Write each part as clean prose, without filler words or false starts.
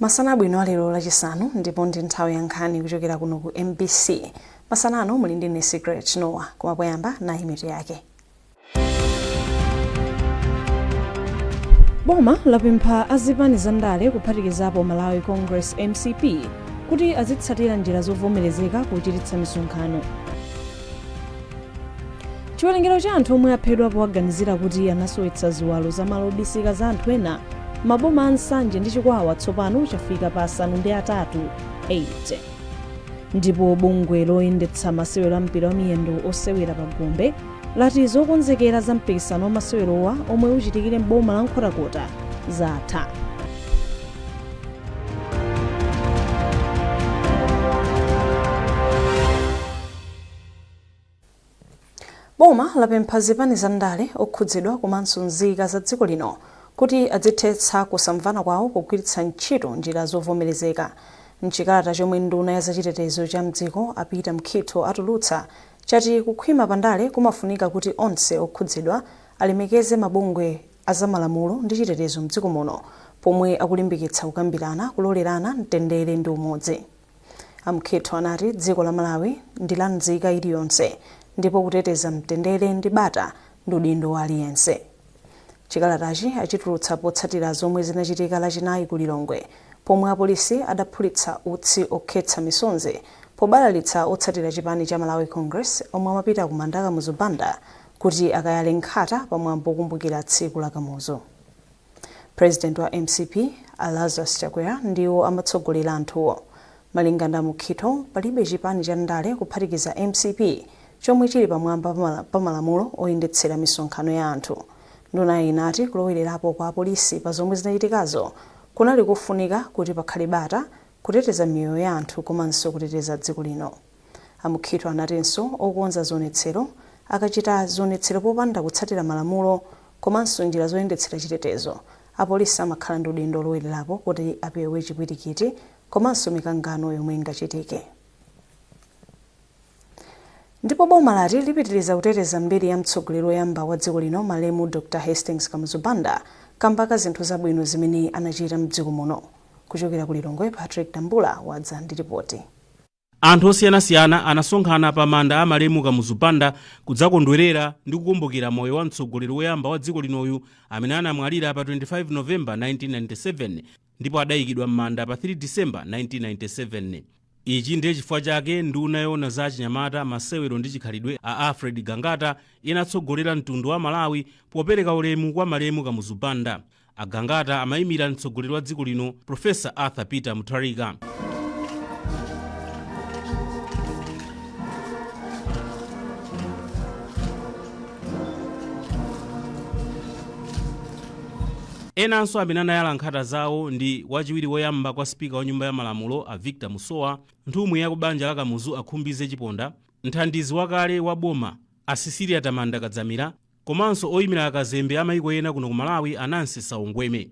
Masana bwino lero lachisanu ndipo ndi nthawi ya nkhani kuchokera kuno ku MBC. Masanano muli ndi Secret Noah koma poyamba nayi mitu yake. Boma lapempha azipani za ndale kuphatikizapo Malawi Congress MCP kuti azitsatira njira zovomerezeka kuchititsa misonkhano. Chiwerengero cha anthu omwe aphedwa powaganizira kuti anasowetsa ziwalo za malo obisika za anthu ena maboma Nsanje ndi Chikwawa tsopano chafika pa 8. Ndipo bungwe loyendetsa masewero a mpira wa miyendo osewera pa Gombe lati zokonzekera za mpikisano wa masewerowa omwe uchitikire m'boma la Nkhotakota zatha. Boma lapempha zipani za ndale okhudzidwa komanso nzika za dziko lino kuti adzithetsa kusamvana kwawo kugwiritsa ntchito njira zovomerezeka. Mchikalata chomwe nduna ya zachitetezo cha mdziko apita mkhitho atulutsa chati kukhwima pandale kumafunika kuti onse okhudzidwa alemekeze mabungwe azamalamulo ndi chitetezo mdziko muno pomwe akulimbikitsa kukambirana kulolerana mtendere ndi umodzi. Amkhitho anati dziko la Malawi ndi la nzika iliyonse ndipo kuteteza mtendere ndi bata ndi udindo wa aliyense. Chikalatachi achitulutsa potsatira zomwe zinachitika lachinayi ku Lilongwe pomwe apolisi adaphulitsa utsi okhetsa misonzi pobalalitsa otsatira chipani cha Malawi Congress omwe amapita ku manda Kamuzu Banda kuti akayale nkhata pamwambo kukumbukira tsiku la Kamuzu. President wa MCP Lazarus Chakwera ndiwo amatsogolera anthuwo. Malingana ndi mkhitho palibe chipani cha ndale kuphatikiza MCP chomwe chili pamwamba pa malamulo oyendetsera misonkhano ya anthu. Nduna inati kulowererapo kwa apolisi pa zomwe zinachitikazo kunali kufunika kuti pakhale bata kuteteza miyoyo ya anthu komanso kuteteza dziko lino. Amkhitho anatinso okonza zionetsero akachita zionetsero popanda kutsatira malamulo komanso njira zoyendetsera chitetezo, apolisi amakhala ndi udindo lowererapo kuti apewe chipwirikiti komanso mikangano yomwe ingachitike. Ndipo boma lati lipitiriza kuteteza mbiri ya mtsogoleri woyamba wa dziko lino malemu Dr. Hastings Kamuzu Banda kamba ka zinthu zabwino zimene anachita mdziko muno. Kuchokera ku Lilongwe, Patrick Tambula wadza ndi ripoti. Anthu osiyanasiyana anasonkhana pa manda a malemu Kamuzu Banda kudzakondwerera ndi kukumbukira moyo wa mtsogoleri woyamba wa dziko linoyu amene anamwalira pa 25 November 1997 ndipo adayikidwa m'manda pa 3 December 1997. Ichi ndiye chifukwa chake nduna yoona za chinyamata, masewero ndi chikhalidwe a Alfred Gangata inatsogolera mtundu wa Malawi popereka ulemu kwa malemu Kamuzu Banda. Agangata amayimira mtsogoleri wa dziko lino Professor Arthur Peter Mutharika. Enanso amene anayala nkhata zawo ndi wachiwiri woyamba kwa spika wa nyumba ya malamulo a Victor Musowa, nthumwi ya kubanja la Kamuzu Akhumbize Chiponda, mthandizi wakale wa boma a Cecilia Tamanda Kadzamira, komanso oyimira akazembe amayiko ena kuno ku Malawi Anansi Saungweme.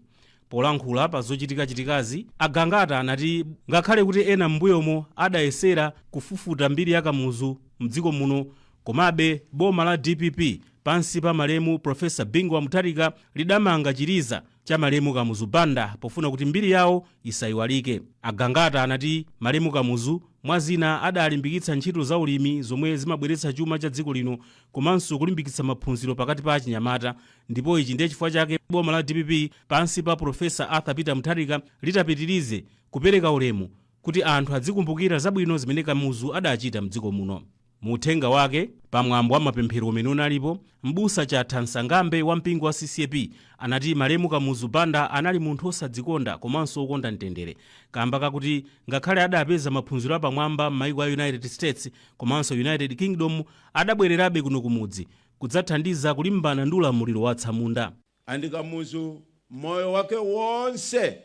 Polankhula pa zochitikachitikazi, Agangata anati ngakhale kuti ena m'mbuyomo adayesera kufufuta mbiri ya Kamuzu mdziko muno, komabe boma la DPP pansi pa malemu Professor Bingwa Mutharika lidamanga chiriza cha malemu Kamuzu Banda pofuna kuti mbiri yawo isayiwalike. Agangata anati malemu Kamuzu mwazina adalimbikitsa ntchito za ulimi zomwe zimabweretsa chuma cha dziko lino komanso kulimbikitsa maphunziro pakati pa achinyamata, ndipo ichi ndiye chifukwa chake boma la DPP pansi pa Professor Arthur Peter Mutharika litapitirize kupereka ulemu kuti anthu adzikumbukira zabwino zimene Kamuzu adachita mdziko muno. Muthenga wake pamwambo wa mapemphero umene unalipo, mbusa Chatha Nsangambe wa mpingo wa CCAP anati malemu Kamuzu Banda anali munthu osadzikonda komanso okonda mtendere, kamba kakuti ngakhale adapeza maphunziro apamwamba m'mayiko a United States komanso United Kingdom adabwererabe kuno kumudzi kudzathandiza kulimbana ndi ulamuliro wa atsamunda. And Kamuzu moyo wake wonse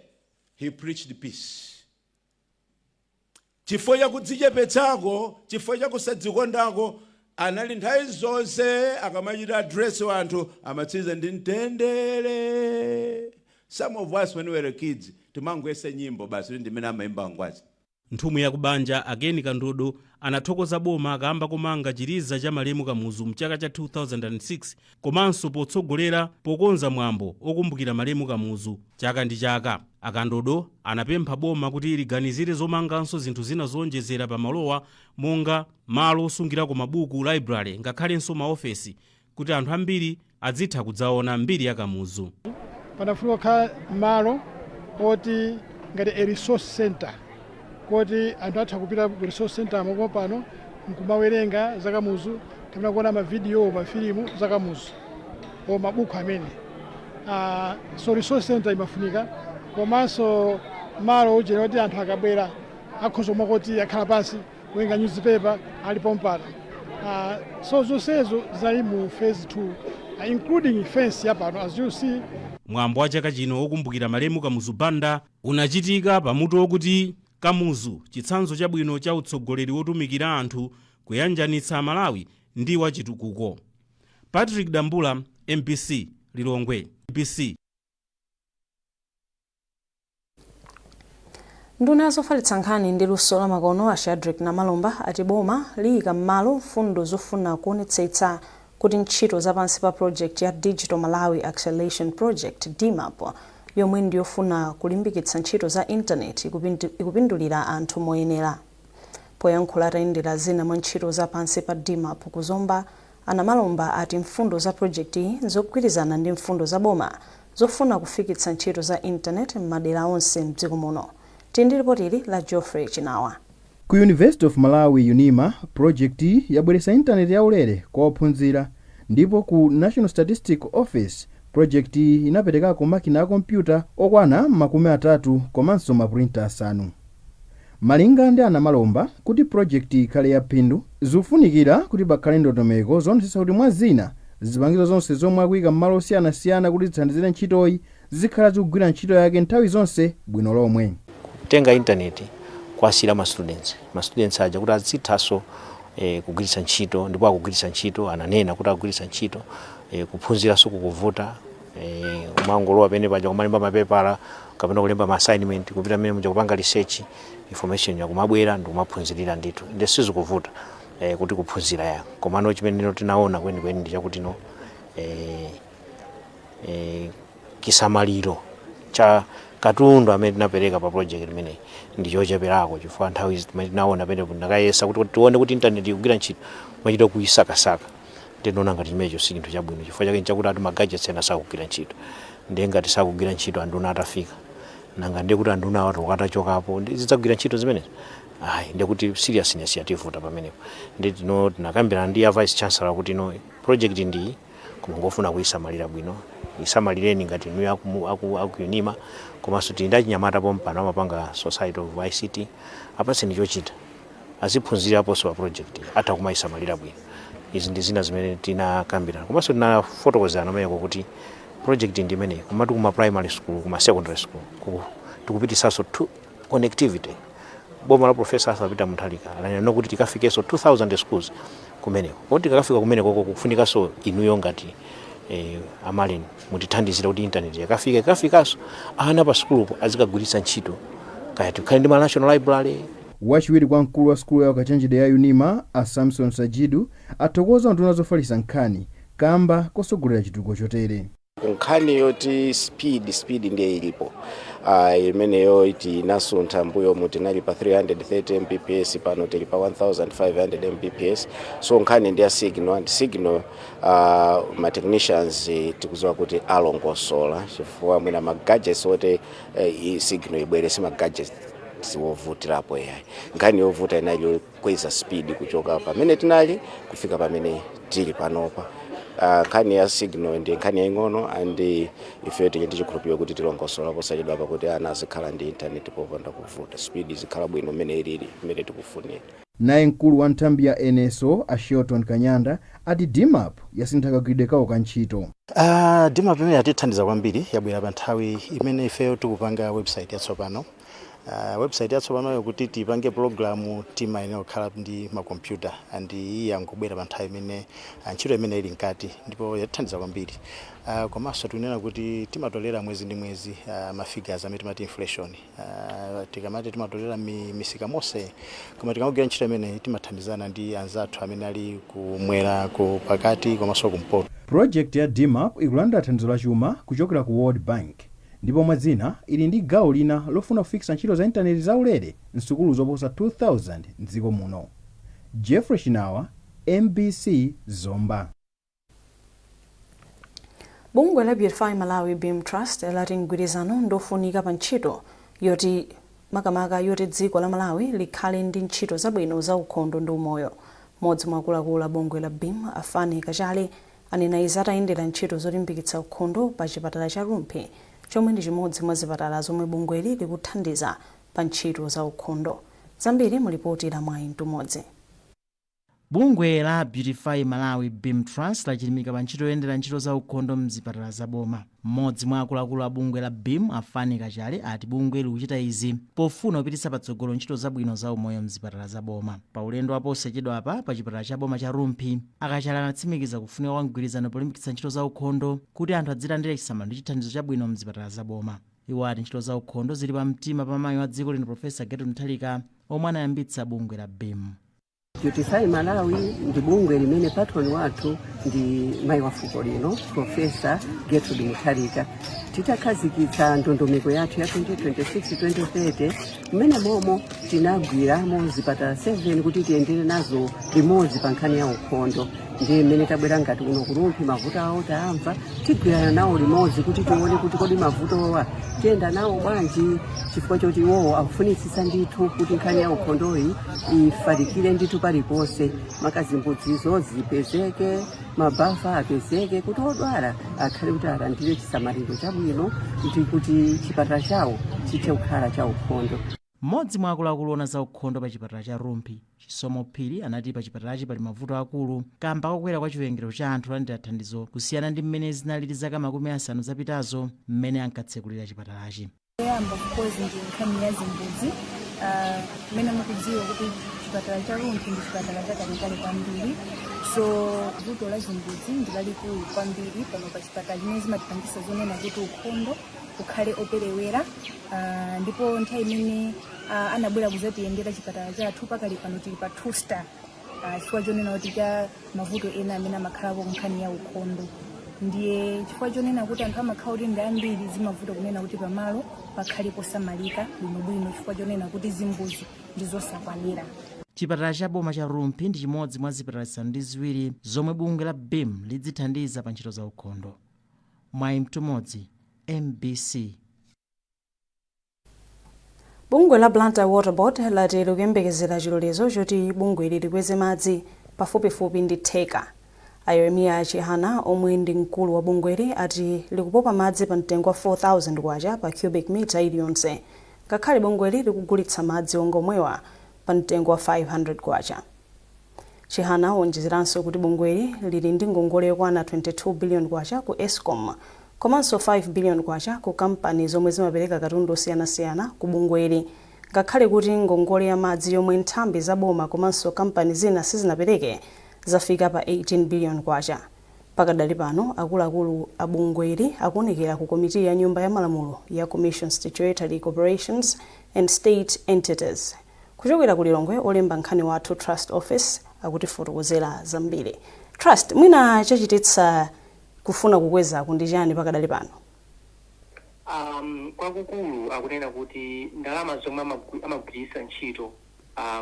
he preached peace. Chifukwa cha kudzichepetsako, chifukwa cha kusadzikondako, anali nthawi zonse akamachita address wanthu amatsiza ndi mtendere. Some of us when we were kids timangwese nyimbo basi ndimene amayimba ngwazi. Nthumwi ya kubanja Ageni Kandodo anathokoza boma akamba kumanga chiliza cha Malemu Kamuzu mchaka cha 2006 komanso potsogolera pokonza mwambo okumbukira Malemu Kamuzu chaka ndi chaka. Akandodo anapempha boma kuti liganizire zomanganso zinthu zina zonjezera pa malowa monga malo osungirako mabuku library ngakhalenso maofesi kuti anthu ambiri adzitha kudzaona mbiri ya Kamuzu. Panafunika kukhala malo oti ngati a resource center kuti anthu atha kupita ku resource center amoko pano nkumawerenga za Kamuzu kapena kuona mavidiyo mafilimu za Kamuzu o mabuku amene. So resource center imafunika komanso malo ojera kuti anthu akabwera akhoza kuti akhala pansi kuwerenga newspaper alipo mpano. So zonsezo zali mu phase 2 including fence yapano as you see. Mwambo wa chaka chino okumbukira Malemu Kamuzu Banda unachitika pamutu wokuti Kamuzu chitsanzo chabwino cha utsogoleri wotumikira anthu kuyanjanitsa Malawi ndi wachitukuko. Patrick Dambula, MPC Lilongwe, MPC. Nduna yazofalitsa nkhani ndi luso la makono a Shadrack Namalomba ati boma liyika m'malo mfundo zofuna kuonetsetsa kuti ntchito zapansi pa project ya Digital Malawi Acceleration Project DMAP yomwe ndiyofuna kulimbikitsa ntchito za internet ikupindulira anthu moyenera. Poyankhula atayendera zina mwa ntchito zapansi pa DMAP kuzomba, Namalomba ati mfundo za project iyi zogwirizana ndi mfundo za boma zofuna kufikitsa ntchito za internet m'madera onse m'dziko muno. Tindi ripoti la Geoffrey Chinawa. Ku University of Malawi UNIMA, project yabweretsa internet yaulere kwa ophunzira, ndipo ku National Statistical Office project inaperekako makina a kompyuta okwana 30 komanso maprinter 5. Malinga ndi Namalomba kuti project ikhale ya phindu, zikufunikira kuti pakhale ndondomeko zonetsetsa kuti mwa zina zipangizo zonse zomwe akuyika m'malo osiyanasiyana kuti zithandizire ntchitoyi zikhala zikugwira ntchito yake nthawi zonse bwino lomwe. Kutenga internet kwasira ma students aja kuti azithaso kugwiritsa ntchito, ndipo akugwiritsa ntchito ananena kuti akugwiritsa ntchito kuphunzira so kukuvuta umangolowa pene paja kumalemba mapepala kapena kulemba ma assignment kupita mene muja kupanga research information yakumabwera ndi kumaphunzirira ndithu inde sizikuvuta kuti kuphunzira ya komano chimene tinaona kweni ndi chakuti no kisamaliro cha katundu amene tinapereka pa project imene ndi chocheperako chifukwa nthawi tinaona pene nakayesa kuti tione kuti internet ikugwira ntchito machita kuyisakasaka. Ndinoona ngati chimenecho si chinthu chabwino chifukwa chake nchakuti ati magadgets ena sakugwira ntchito, ndiye ngati sakugwira ntchito anduna atafika nanga ndiye kuti anduna watu wakatachokapo zidzagwira ntchito zimenezi. Ndiye kuti seriousness yativuta pamenepo. Ndiye tinakambirana ndi a vice chancellor kuti no project ndi kumangofuna kuyisamalira bwino, isamalireni ngati inu aku UNIMA komanso tindachinyamata pompano amapanga Society of ICT apatse ndi chochita aziphunzira aponso pa project atha kumayisamalira bwino. Izi ndi zina zimene tinakambirana komanso tinafotokozana nawo kuti project ndi imene kumatu kuma primary school kuma secondary school tikupitisaso connectivity. Boma la professor asapita muthalika ananena kuti tikafikeso 2000 schools kumeneko. Kuti tikafika kumeneko kufunikaso inuyo ngati amaleni mutithandizira kuti internet yakafikaso ana pa school azikagwiritsa ntchito kaya tikhale ndi ma national library. Wachiwiri kwa mkulu wa skulu ya ukachenjede ya UNIMA a Samson Sajidu athokoza nduna zofalitsa nkhani kamba kosogolera chitukuko chotere. Nkhani yoti speed ndiye ilipo. Imeneyo iti nasuntha mbuyo mutinali pa 330 Mbps pano tili pa 1500 Mbps. So nkhani ndiya signal ma technicians tikuziwa kuti alongosola chifukwa mwina ma gadgets ote signal ibwere si ma gadgets siwovutirapo yayi. Nkhani yovuta inali kweza speed kuchoka pamene tinali kufika pamene tili panopa. Nkhani ya signal ndi nkhani yaing'ono and ife tili ndi chikhulupiriro kuti tilongosola posachedwa pakuti ana azikhala ndi internet popanda kuvuta, speed zikhala bwino mmene ilili mmene tikufunira. Naye mkulu wa nthambi ya NSO a Shelton Kanyanda ati DMAP yasintha kagwiridwe kawo ka ntchito. DMAP imene yatithandiza kwambiri yabwera pa nthawi imene ifeyo tikupanga website yatsopano Website yatsopanoyo kuti tipange programu tima ine okhala ndi makompyuta and iyi yangobwera pa nthawi imene ntchito imene ili nkati ndipo yathandiza kwambiri. Komanso tunena kuti timatolera mwezi ndi mwezi mafigures amene timati inflation. Tikamati timatolera misika mose koma tikangogwira ntchito imene timathandizana ndi anzathu amene ali kumwera ku pakati komanso kumpoto. Project ya DMAP ikulandira thandizo la chuma kuchokera ku World Bank ndipo mwazina ili ndi gawo lina lofuna kufikisa ntchito za intaneti zaulere msukulu zoposa 2000 mdziko muno. Jeffrey Shinawa, MBC Zomba. Bungwe la Beautify Malawi Beam Trust lati mgwirizano ndofunika pa ntchito yoti makamaka yoti dziko la Malawi likhale ndi ntchito zabwino za ukhondo ndi umoyo. Modzi mwa akuluakulu a bungwe la Beam Afani Kachali anena izi atayendera ntchito zolimbikitsa ukhondo pa chipatala cha Rumphi chomwe ndi chimodzi mwa zipatala zomwe bungweli likuthandiza pa ntchito za ukhondo. Zambiri mulipoti la Mwayi Mtumodzi. Bungwe la Beautify Malawi Beam Trust lachilimika pa ntchito yoyendera ntchito za ukhondo mzipatala za boma. Mmodzi mwa akuluakulu a bungwe la Beam Afani Kachali ati bungwe likuchita izi pofuna kupititsa patsogolo ntchito zabwino za umoyo mzipatala za boma. Pa ulendo waposachedwa apa pa chipatala cha boma cha Rumphi, Akachali anatsimikiza kufunika kwa mgwirizano polimbikitsa ntchito za ukhondo kuti anthu adzilandire chisamaliro ndi chithandizo chabwino mzipatala za boma. Iwo ati ntchito za ukhondo zili pa mtima pa mayi wa dziko lino Profesa Gertrude Mutharika omwe anayambitsa bungwe la Beam. Beautify Malawi ndi bungwe limene patron wathu ndi mayi wa fuko lino Profesa Gertrude Mutharika. Titakhazikitsa ndondomeko yathu ya 2026-2030 mmene momo tinagwiramo zipatala 7 kuti tiyendere nazo limodzi pa nkhani ya ukhondo. Ndiye mmene tabwera ngati kuno ku Rumphi mavuto awo taamva tigwirana nawo limodzi kuti tione kuti kodi mavutowa tiyenda nawo bwanji chifukwa choti iwowo akufunitsitsa ndithu kuti nkhani ya ukhondoyi ifalikire ndithu paliponse, makazimbudzizo zipezeke, mabafa apezeke kuti odwala akhale kuti alandire chisamaliro chabwino kuti chipatala chawo chithe kukhala cha ukhondo. Mmodzi mwa akuluakulu ona za ukhondo pa chipatala cha Rumphi, Chisomo Phiri, anati pa chipatalachi pali mavuto akulu kamba kokwera kwa chiwerengero cha anthu olandira thandizo kusiyana ndi mmene zinalili zaka 50 zapitazo mmene ankatsekulira chipatalachi. Yamba kukozi ndi nkhani ya zimbudzi mmene mukudziwa kuti chipatala cha Rumphi ndi chipatala chakalekale kwambiri, so vuto la zimbudzi ndi lalikulu kwambiri pano pa chipatala chimene zimatipangisa zonena kuti ukhondo ukhale operewera, ndipo nthawi imene anabwera kuzatiyendera chipatala chathu pakali pano tili pa 2 star chifukwa chonena kuti cha mavuto ena amene amakhalapo nkhani ya ukhondo. Ndiye chifukwa chonena kuti anthu amakhala kuti ndi ambiri zimavuta kunena kuti pamalo pakhale posamalika bwinobwino chifukwa chonena kuti zimbudzi ndi zosakwanira. Chipatala cha boma cha Rumphi ndi chimodzi mwa zipatala zisanu ndi ziwiri zomwe bungwe la Beam lidzithandiza pa ntchito za ukhondo. Mwayi Mtumodzi, MBC. Bungwe la Blantyre Water Board lati likuyembekezera chilolezo choti bungwe likweze madzi pafupifupi ndi theka. Ayeremia Chihana omwe ndi mkulu wa bungweli ati likupopa madzi pa mtengo wa 4,000 kwacha pa cubic meter iliyonse, ngakhale bungweli likugulitsa madzi ongomwewa pa mtengo wa 500 kwacha. Chihana wonjezeranso kuti bungweli lili ndi ngongole yokwana 22 billion kwacha ku Eskom komanso 5 billion kwacha ku kampani zomwe zimapereka katundu osiyanasiyana ku bungweli, ngakhale kuti ngongole ya madzi yomwe nthambi za boma komanso kampani zina sizinapereke zafika pa 18 billion kwacha. Pakadali pano akuluakulu a bungweli akuonekera ku komiti ya nyumba ya malamulo ya Commission Statutory Corporations and State Entities. Kuchokera ku Lilongwe, olemba nkhani wathu Trust Office akutifotokozera zambiri. Trust, mwina chachititsa kufuna kukweza ndi chani pakadali pano? Kwakukulu akunena kuti ndalama zomwe amagwiritsa ntchito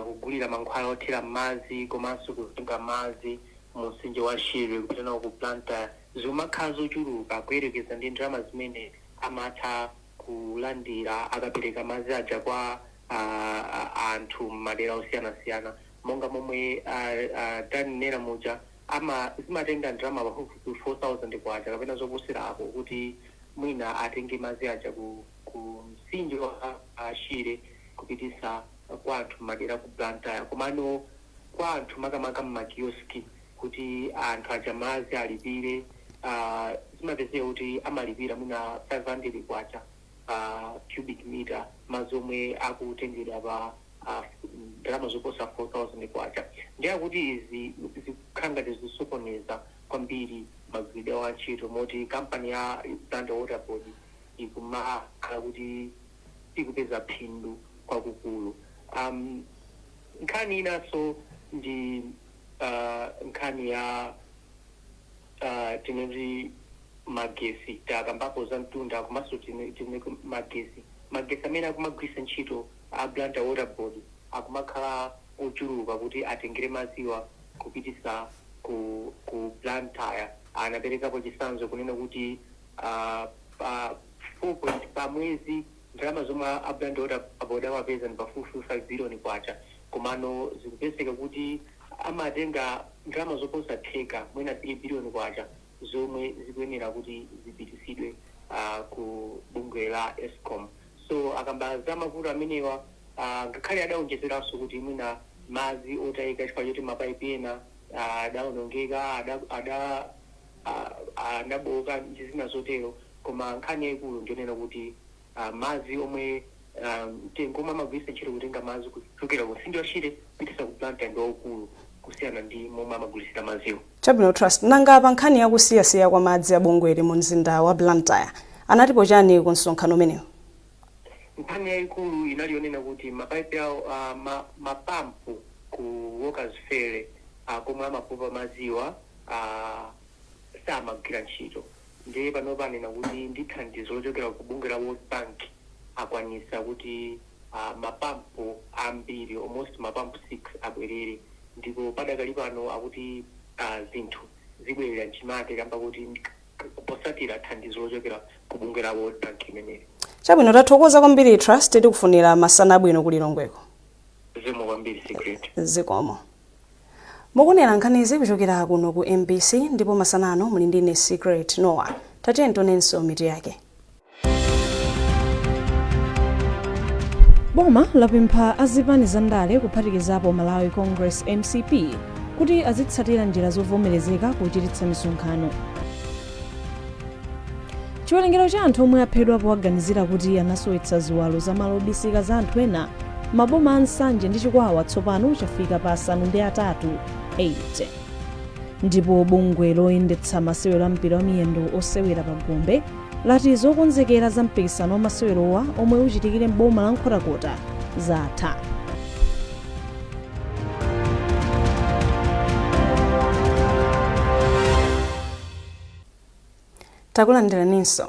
kugulira mankhwala othira madzi komanso kutenga madzi mu mtsinje wa Shire kupita nawo ku Blantyre zimakhala zochuluka kuyerekeza ndi ndalama zimene amatha kulandira akapereka madzi aja kwa anthu madera osiyanasiyana, monga momwe tanenera muja zimatenga ndalama pafupi 4,000 kwacha kapena zoposera apo kuti mwina atenge madzi aja ku mtsinje wa Shire kupitisa kwa anthu madera ku Blantyre, komano kwa anthu makamaka mmakioski kuti anthu aja madzi alipire zimapezeka kuti amalipira mwina 500 kwacha cubic meter madzi omwe akutengedwa pa ndalama zoposa 4,000 kwacha. Ndiye kuti izi zikukhala ngati zikusokoneza kwambiri magwiridwe a ntchito moti kampani ya Uganda Water Board ikumakhala kuti ikupeza phindu kwakukulu. Nkhani inaso ndi nkhani ya tinoti magesi takambapo za mtunda komanso tine magesi amene akumagwiritsa ntchito a Blantyre Water Board akumakhala ochuluka kuti atengere madziwa kupitisa ku Blantyre. Anaperekapo chitsanzo kunena kuti pa mwezi ndalama zomwe a Blantyre Water Board amapeza ni pafupi 5 billion kwacha, komano zikupezeka kuti amatenga ndalama zoposa theka mwina 3 billion kwacha zomwe zikuyenera kuti zipitisidwe ku bungwe la Eskom. So akamba za mavuto amenewa ngakhale adaonjezeranso kuti mwina madzi otayika chifukwa choti mapaipi ena adaonongeka adaboka ndi zina zotero, koma nkhani yayikulu ndionena kuti madzi omwe mtengo omwe amagwiritsa ntchito kutenga madzi kuchokera ku Mtsinje wa Shire kupitisa ku Blantyre ndi waukulu kusiyana ndi momwe amagulitsira madziwo. Chabwino Trust, nanga pa nkhani yakusiyasiya kwa madzi a bungweli mu mzinda wa Blantyre anatipo chani ku msonkhano umenewu? Nkhani yayikulu inalionena kuti mapaipi awo mapampu ku Workers Fair komwe amapompa madziwa samagwira ntchito. Ndiye panopa anena kuti ndi thandizo lochokera ku bungwe la World Bank akwanisa kuti mapampu ambiri almost mapampu 6 abwerere, ndipo padakali pano akuti zinthu zibwerera mchimake kamba kuti posatira thandizo lochokera ku bungwe la World Bank imeneyi. Chabwino tathokoza kwambiri Trust, tikufunira masana abwino ku Lilongweko. Zikomo kwambiri Secret. Zikomo. Mukunena nkhanizi kuchokera kuno ku MBC ndipo masanano muli ndine Secret Noah. Tatiyeni tionenso mitu yake. Boma lapempha azipani zandale kuphatikizapo Malawi Congress MCP kuti azitsatira njira zovomerezeka kuchititsa misonkhano. Chiwerengero cha anthu omwe aphedwa powaganizira kuti anasowetsa ziwalo za malo obisika za anthu ena maboma a Nsanje ndi Chikwawa tsopano chafika pa 8. Ndipo bungwe loyendetsa masewero a mpira wa miyendo osewera pa Gombe lati zokonzekera za mpikisano wa masewerowa omwe uchitikire m'boma la Nkhotakota zatha. Takulandiraninso.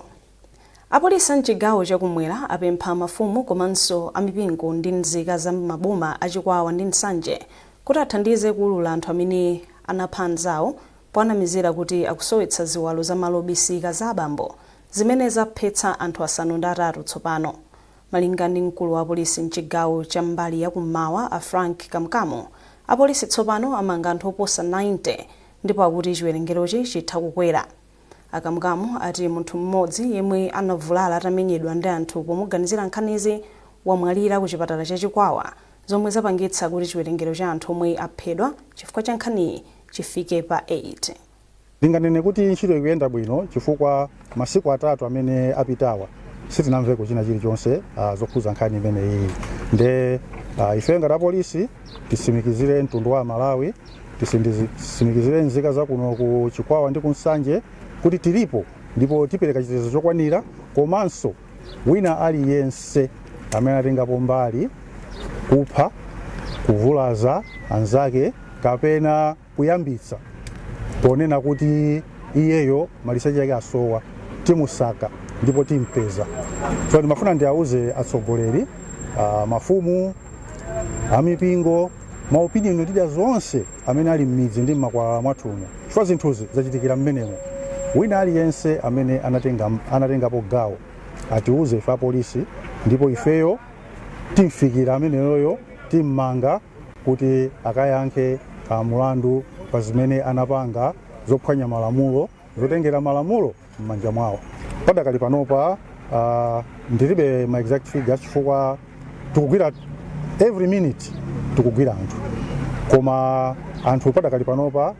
Apolisi mchigawo chakumwera apempha mafumu komanso amipingo ndi nzika za maboma a Chikwawa ndi Nsanje kuti athandize kuulula anthu amene anapha anzawo poanamizira kuti akusowetsa ziwalo za malo obisika za abambo zimene zaphetsa anthu 8 tsopano. Malinga ndi mkulu wa apolisi mchigawo cha mbali ya kummawa a Frank Kamkamo, apolisi tsopano amanga anthu oposa 90 ndipo akuti chiwerengerochi chitha kukwera. Akamkamo ati munthu mmodzi yemwe anavulala atamenyedwa ndi anthu pomuganizira nkhanizi wamwalira ku chipatala cha Chikwawa, zomwe zapangitsa kuti chiwerengero cha anthu omwe aphedwa chifukwa cha nkhaniyi chifike pa 8. Ndinganene kuti ntchito ikuyenda bwino chifukwa masiku 3 amene apitawa sitinamveko china chilichonse zokhuza nkhani imeneyi. Nde ife ngati apolisi tisimikizire mtundu wa Malawi, tisimikizire nzika za kuno ku Chikwawa ndi ku Nsanje kuti tilipo ndipo tipereka chitetezo chokwanira, komanso wina aliyense amene atengapo mbali kupha, kuvulaza anzake kapena kuyambitsa ponena kuti iyeyo maliseche yake asowa, timusaka ndipo timpeza. So ndimafuna ndiauze atsogoleri, mafumu, amipingo, maopinion leader zonse amene ali m'midzi ndi m'makwalala mwathumu, chifukwa zinthuzi zachitikira mmenemo. Wina aliyense amene anatengapo gawo atiuze ife apolisi, ndipo ifeyo timfikira ameneyoyo timmanga kuti akayankhe mulandu pa zimene anapanga zophwanya malamulo, zotengera malamulo m'manja mwawo. Padakali panopa ndilibe ma exact figures chifukwa tikugwira every minute, tikugwira anthu, koma anthu padakali panopa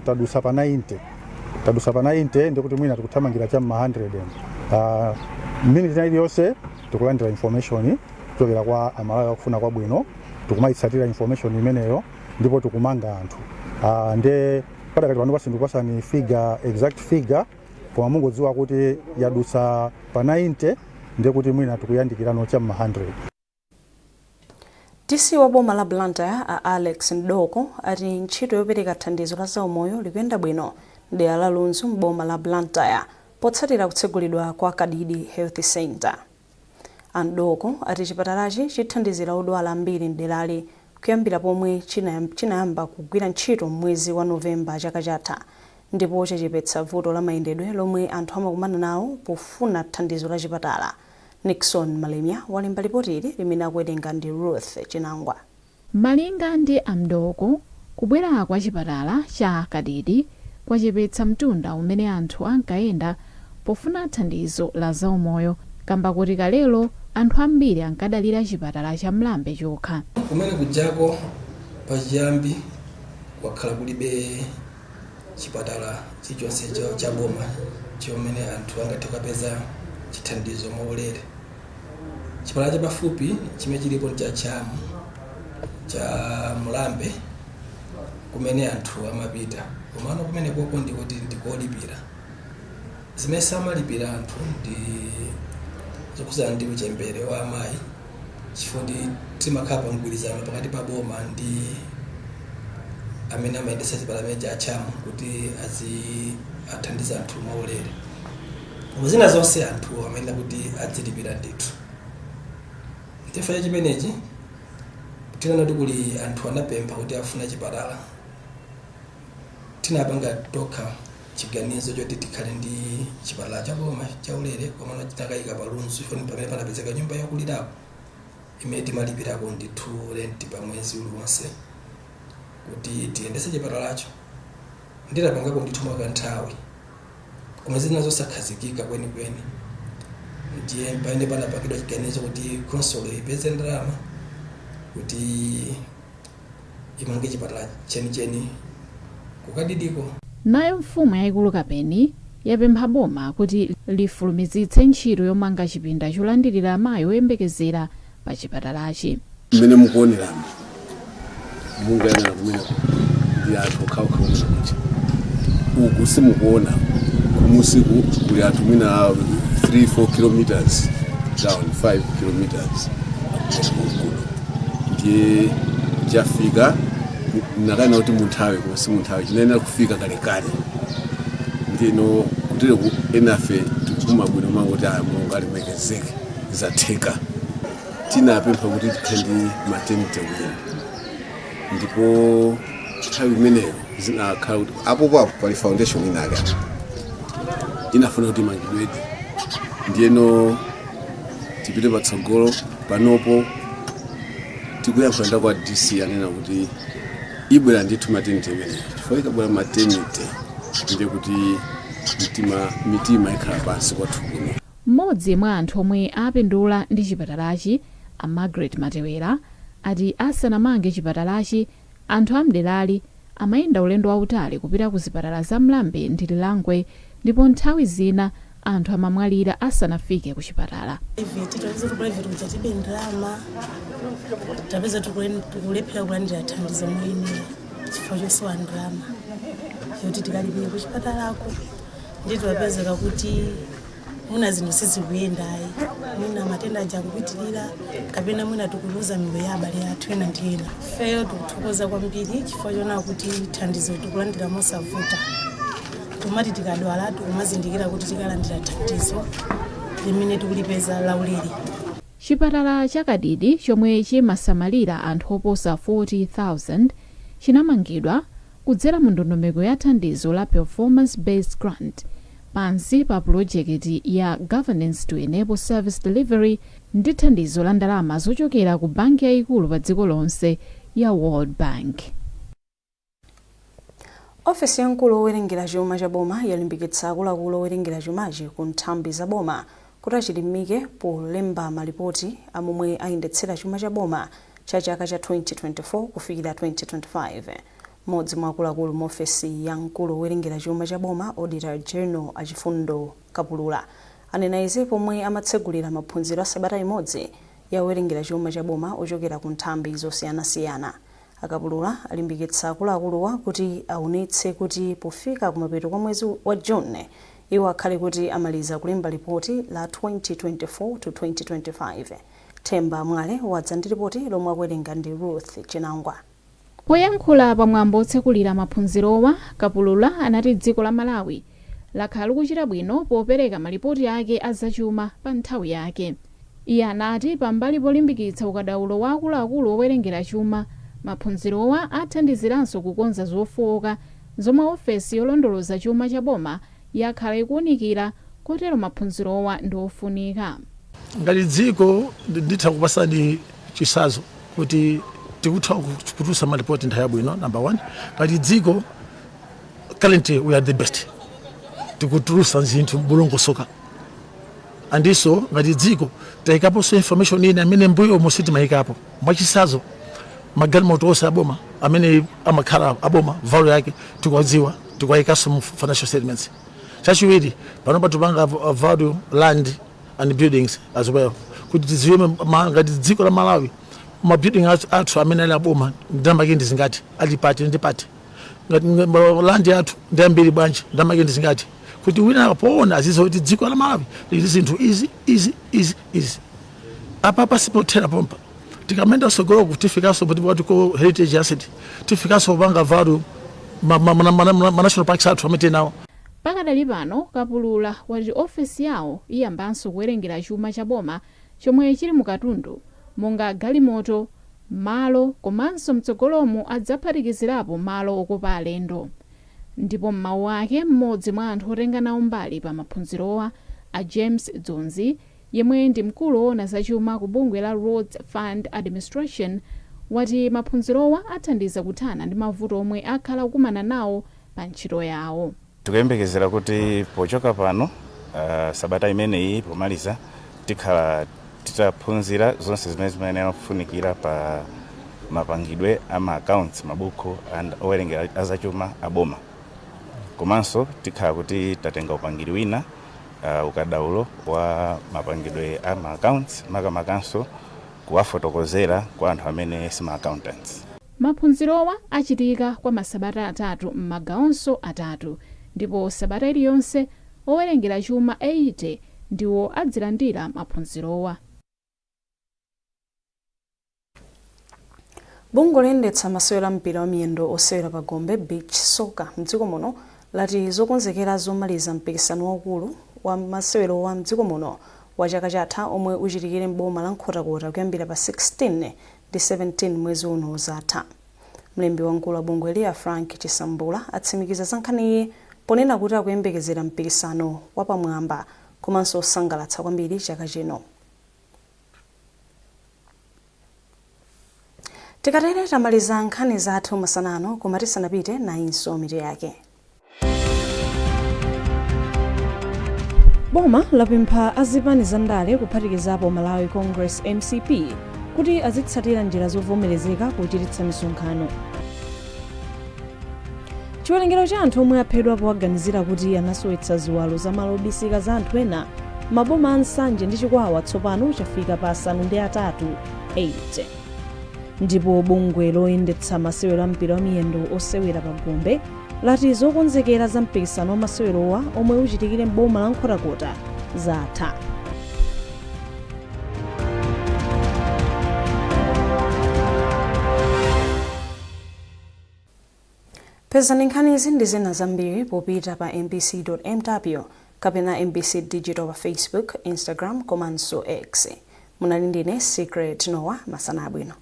tadusa pa 90 ndikuti mwina tikuthamangira cha ma 100. minute iliyonse tikulandira information kuchokera kwa amalawi akufuna kwabwino, tikumayitsatira information imeneyo ndipo tikumanga anthu. Nde padakati pano pasindikupasani exact figure koma mungodziwa kuti yadutsa pa 90 ndiye kuti mwina tikuyandikirano cha 100. DC wa boma la Blantyre Alex Ndoko ati ntchito yopereka thandizo la zaumoyo likuyenda bwino dera la Lunzu m'boma la Blantyre potsatira kutsegulidwa kwa Kadidi Health Center. Ndoko ati chipatalachi chithandizira odwala ambiri mderali kuyambira pomwe chinayamba kugwira ntchito mwezi wa Novemba chaka chatha, ndipo chachepetsa vuto la mayendedwe lomwe anthu amakumana nawo pofuna thandizo la chipatala. Nixon Malemya walemba ripoti ili limene akuwerenga ndi Ruth Chinangwa. Malinga ndi Ndoko, kubwera kwa chipatala cha Kadidi kwachepetsa mtunda umene anthu ankayenda pofuna thandizo la zaumoyo, kamba kuti kalelo anthu ambiri ankadalira chipatala cha Mlambe chokha. Kumene kujako pachiyambi kwakhala kulibe chipatala chilichonse cha boma chomwe anthu angathe kupeza chithandizo mwaulere. Chipatala chapafupi chimene chilipo cha Mlambe kumene anthu amapita, komano kumene koko ndikuti ndikolipira. Zimene samalipira anthu ndi zokuzana ndi uchembere wa amayi, chifukwa timakhala pa mgwirizano pakati pa boma ndi amene amayendetsa chipatala cha kuti athandiza anthu mwaulere. Zina zonse anthu amayenera kuti adzilipira ndithu. Chifukwa chimenechi tinaona kuti kuli anthu anapempha kuti afuna chipatala, tinapanga tokha chiganizo choti tikhale ndi chipatala cha boma chaulere, komano tinakayika pa Lunzu pamene panapezeka nyumba yakulirapo imene timalipirako ndithu rent pa mwezi uliwonse kuti tiyendetse chipatalacho. Ndinapangako ndithu mwakanthawi koma zina zosakhazikika kwenikweni, ndiye pamene panapangidwa chiganizo kuti konsolo ipeze ndalama kuti imange chipatala chenicheni kukadidiko. Nayo mfumu yayikulu Kapeni yapempha boma kuti lifulumizitse ntchito yomanga chipinda cholandirira amayi oyembekezera pa chipatalachi. Mmene mukuoneramo mungayang'ana kumene ndi anthu okhaokha omwe kuti uku simukuona kumusiku kuli anthu mwina 3-4 kilometers down 5 kilometers kuno ndiye chafika nakana kuti munthawi koma si munthawi chinayenera kufika kalekale. Ndino kutire ku enafe tikumabwino mango kuti Mulungu alemekezeke zatheka. Tinapempha kuti tikhale ndi maternity wing, ndipo nthawi imeneyo zinakhala kuti apo pali foundation inaka inafuna kuti imangidwedi. Ndiyeno tipite patsogolo panopo tikuyankhula kwa DC anena kuti ibwera ndithu maternity imeneyo, chifukwa ikabwera maternity ndiye kuti mitima ikhala pansi kwathu kuno. Mmodzi mwa anthu omwe apindula ndi chipatalachi, a Margaret Matewera, ati asanamange chipatalachi anthu amderali amayenda ulendo wautali kupita ku zipatala za Mlambe ndi Lilongwe, ndipo nthawi zina anthu amamwalira asanafike ku chipatala. Tibe ndalama tapeza tikulephera kulandira thandizo moyenera chifukwa chosowa ndalama yoti tikalipire ku chipatalako. Ndiye tapezeka kuti mwina zinthu sizikuyendayi, mwina matenda aja akupitirira kapena mwina tikuluza miyoyo ya abale athu ena ndi ena. Ifeyo tikuthokoza kwambiri chifukwa choona kuti thandizo tikulandira mosavuta, tomati tikadwala tikumazindikira kuti tikalandira thandizo limene tikulipeza laulere. Chipatala cha Kadidi chomwe chimasamalira anthu oposa 40,000 chinamangidwa kudzera mu ndondomeko ya thandizo la performance based grant pansi pa pulojekiti ya governance to enable service delivery ndi thandizo la ndalama zochokera ku banki yayikulu pa dziko lonse ya World Bank. Ofesi yankulu owerengera chuma cha boma yalimbikitsa akuluakulu owerengera chumachi ku nthambi za boma kuti achilimike polemba malipoti amomwe ayendetsera chuma cha boma cha chaka cha 2024 kufikira 2025. Mmodzi mwa akuluakulu mu ofesi yankulu owerengera chuma cha boma, Auditor General Achifundo Kapulula, anena izi pomwe amatsegulira maphunziro a sabata imodzi ya owerengera chuma cha boma ochokera ku nthambi zosiyanasiyana. Akapulula alimbikitsa akuluakuluwa kuti aonetse kuti pofika kumapeto kwa mwezi wa June iwo akhale kuti amaliza kulemba ripoti la 2024 to 2025. Themba Mwale wadza ndi ripoti lomwe akuwerenga ndi Ruth Chinangwa. Poyankhula pamwambo otsekulira maphunzirowa, Kapulula anati dziko la Malawi lakhala likuchita bwino popereka malipoti ake azachuma pa nthawi yake. Iye anati pambali polimbikitsa ukadaulo wa akuluakulu owerengera chuma, maphunzirowa athandiziranso kukonza zofowoka zomwe ofesi yolondoloza chuma cha boma yakhala ikuwunikira, kotero maphunzirowa ndi ofunika. Ngati dziko nditha kupasani chisazo kuti tikutha kutusa malipoti nthawi yabwino, number 1. Ngati dziko currently we are the best tikutulusa zinthu bulongosoka, andiso ngati dziko tayikaponso information ine amene mbuyo musiti mayikapo mwachisazo magalimoto onse aboma amene amakhala aboma value yake tikuwadziwa, tikuwayikaso mu financial statements. Chachiwiri panopa tupanga value land and buildings as well kuti tidziwe ngati dziko la Malawi mabuilding athu amene ali aboma ndamake ndi zingati, ali pati ndi pati, ngati land yathu ndambiri bwanji ndamake ndi zingati, kuti wina poona azizo kuti dziko la Malawi lili zinthu easy apa pasipothera pompa tikamenda sogolo kutifikanso kuti ko heritage asset tifikanso panga value national parks athu amene nawo. Pakadali pano Kapulula wati ofesi yawo iyambanso kuwerengera chuma cha boma chomwe chili mu katundu monga galimoto, malo komanso mtsogolomo adzaphatikizirapo malo okopa alendo. Ndipo m'mawu ake mmodzi mwa anthu otenga nawo mbali pa maphunzirowa a James Dzonzi, yemwe ndi mkulu woona zachuma ku bungwe la Roads Fund Administration, wati maphunzirowa athandiza kuthana ndi mavuto omwe akhala kukumana nawo pa ntchito yawo. Tikuyembekezera kuti pochoka pano sabata imeneyi pomaliza tikhala titaphunzira zonse zimene zimayenera kufunikira pa mapangidwe ama accounts, mabuku owerengera azachuma aboma. Komanso tikhala kuti tatenga upangiri wina ukadaulo wa mapangidwe ama accounts makamakanso kuwafotokozera kwa anthu amene sima accountants. Maphunzirowa achitika kwa masabata 3 m'magawonso 3, ndipo sabata iliyonse owerengera chuma 80 ndiwo adzilandira maphunzirowa. Bungwe loyendetsa masewero a mpira wa miyendo osewera pa Gombe Beach Soccer mdziko muno lati zokonzekera zomaliza mpikisano waukulu wa masewero wa mdziko muno wa chaka chatha omwe uchitikire m'boma la Nkhotakota kuyambira pa 16 ndi 17 mwezi uno zatha. Mlembi wamkulu wa bungwe la Frank Chisambula atsimikiza za nkhaniyi ponena kuti akuyembekezera mpikisano wapamwamba komanso osangalatsa kwambiri chaka chino. Tikatere tamaliza nkhani zathu masanano koma tisanapite nayinso mitu yake. Boma lapempha azipani za ndale kuphatikizapo Malawi Congress MCP kuti azitsatira njira zovomerezeka kuchititsa misonkhano. Chiwerengero cha anthu omwe aphedwa powaganizira kuti anasowetsa ziwalo za malo obisika za anthu ena maboma a Nsanje ndi Chikwawa tsopano chafika pa 8. Ndipo bungwe loyendetsa masewero a mpira wa miyendo osewera pa Gombe lati zokonzekera za mpikisano wa masewerowa omwe uchitikire m'boma la Nkhotakota zatha. Pezani nkhanizi ndi zina zambiri popita pa mbc.mw kapena MBC Digital pa Facebook, Instagram komanso X. Munali ndine Secret Noah, masana abwino.